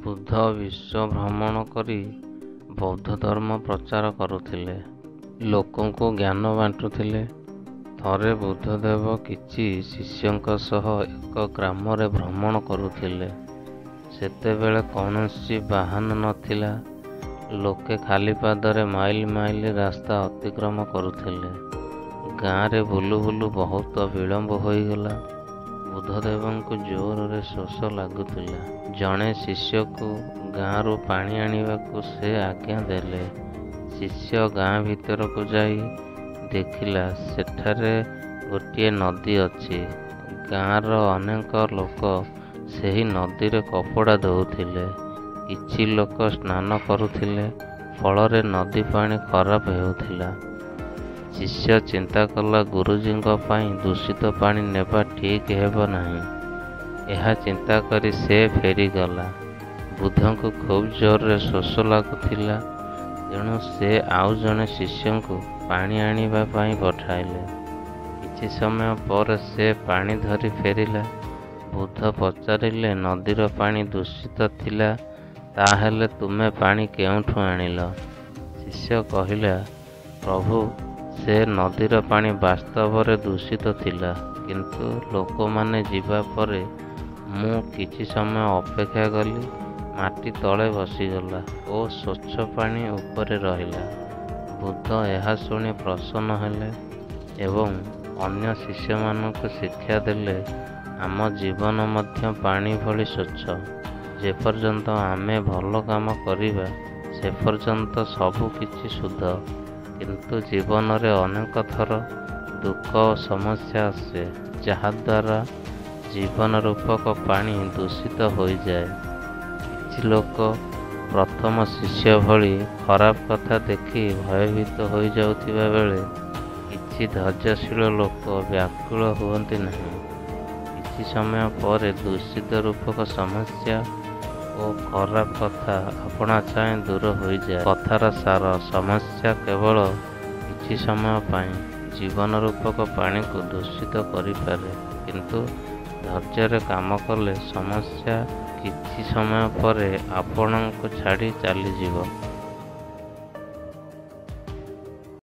ବୁଦ୍ଧ ବିଶ୍ୱ ଭ୍ରମଣ କରି ବୌଦ୍ଧ ଧର୍ମ ପ୍ରଚାର କରୁଥିଲେ, ଲୋକଙ୍କୁ ଜ୍ଞାନ ବାଣ୍ଟୁଥିଲେ। ଥରେ ବୁଦ୍ଧଦେବ କିଛି ଶିଷ୍ୟଙ୍କ ସହ ଏକ ଗ୍ରାମରେ ଭ୍ରମଣ କରୁଥିଲେ। ସେତେବେଳେ କୌଣସି ବାହନ ନଥିଲା। ଲୋକେ ଖାଲି ପାଦରେ ମାଇଲ ମାଇଲ ରାସ୍ତା ଅତିକ୍ରମ କରୁଥିଲେ। ଗାଁରେ ବୁଲୁ ବୁଲୁ ବହୁତ ବିଳମ୍ବ ହୋଇଗଲା। ବୁଦ୍ଧଦେବଙ୍କୁ ଜୋରରେ ଶୋଷ ଲାଗୁଥିଲା। ଜଣେ ଶିଷ୍ୟକୁ ଗାଁରୁ ପାଣି ଆଣିବାକୁ ସେ ଆଜ୍ଞା ଦେଲେ। ଶିଷ୍ୟ ଗାଁ ଭିତରକୁ ଯାଇ ଦେଖିଲା ସେଠାରେ ଗୋଟିଏ ନଦୀ ଅଛି। ଗାଁର ଅନେକ ଲୋକ ସେହି ନଦୀରେ କପଡ଼ା ଧୋଉଥିଲେ। କିଛି ଲୋକ ସ୍ନାନ କରୁଥିଲେ, ଫଳରେ ନଦୀ ପାଣି ଖରାପ ହେଉଥିଲା। ଶିଷ୍ୟ ଚିନ୍ତା କଲା, ଗୁରୁଜୀଙ୍କ ପାଇଁ ଦୂଷିତ ପାଣି ନେବା ଠିକ୍ ହେବ ନାହିଁ। ଏହା ଚିନ୍ତା କରି ସେ ଫେରିଗଲା। ବୁଦ୍ଧଙ୍କୁ ଖୁବ୍ ଜୋରରେ ଶୋଷ ଲାଗୁଥିଲା, ତେଣୁ ସେ ଆଉ ଜଣେ ଶିଷ୍ୟଙ୍କୁ ପାଣି ଆଣିବା ପାଇଁ ପଠାଇଲେ। କିଛି ସମୟ ପରେ ସେ ପାଣି ଧରି ଫେରିଲା। ବୁଦ୍ଧ ପଚାରିଲେ, ନଦୀର ପାଣି ଦୂଷିତ ଥିଲା, ତାହେଲେ ତୁମେ ପାଣି କେଉଁଠୁ ଆଣିଲ? ଶିଷ୍ୟ କହିଲା, ପ୍ରଭୁ, ସେ ନଦୀର ପାଣି ବାସ୍ତବରେ ଦୂଷିତ ଥିଲା, କିନ୍ତୁ ଲୋକମାନେ ଯିବା ପରେ ମୁଁ କିଛି ସମୟ ଅପେକ୍ଷା କଲି। ମାଟି ତଳେ ବସିଗଲା ଓ ସ୍ୱଚ୍ଛ ପାଣି ଉପରେ ରହିଲା। ବୁଦ୍ଧ ଏହା ଶୁଣି ପ୍ରସନ୍ନ ହେଲେ ଏବଂ ଅନ୍ୟ ଶିଷ୍ୟମାନଙ୍କୁ ଶିକ୍ଷା ଦେଲେ, ଆମ ଜୀବନ ମଧ୍ୟ ପାଣି ଭଳି ସ୍ୱଚ୍ଛ। ଯେପର୍ଯ୍ୟନ୍ତ ଆମେ ଭଲ କାମ କରିବା, ସେ ପର୍ଯ୍ୟନ୍ତ ସବୁ କିଛି ଶୁଦ୍ଧ। କିନ୍ତୁ ଜୀବନରେ ଅନେକ ଥର ଦୁଃଖ ଓ ସମସ୍ୟା ଆସେ, ଯାହାଦ୍ୱାରା ଜୀବନ ରୂପକ ପାଣି ଦୂଷିତ ହୋଇଯାଏ। କିଛି ଲୋକ ପ୍ରଥମ ଶିଷ୍ୟ ଭଳି ଖରାପ କଥା ଦେଖି ଭୟଭୀତ ହୋଇଯାଉଥିବା ବେଳେ କିଛି ଧୈର୍ଯ୍ୟଶୀଳ ଲୋକ ବ୍ୟାକୁଳ ହୁଅନ୍ତି ନାହିଁ। କିଛି ସମୟ ପରେ ଦୂଷିତ ରୂପକ ସମସ୍ୟା ଓ ଖରାପ କଥା ଆପଣା ଛାଏଁ ଦୂର ହୋଇଯାଏ। କଥାର ସାର, ସମସ୍ୟା କେବଳ କିଛି ସମୟ ପାଇଁ ଜୀବନ ରୂପକ ପାଣିକୁ ଦୂଷିତ କରିପାରେ, କିନ୍ତୁ ଧୈର୍ଯ୍ୟରେ କାମ କଲେ ସମସ୍ୟା କିଛି ସମୟ ପରେ ଆପଣଙ୍କୁ ଛାଡ଼ି ଚାଲିଯିବ।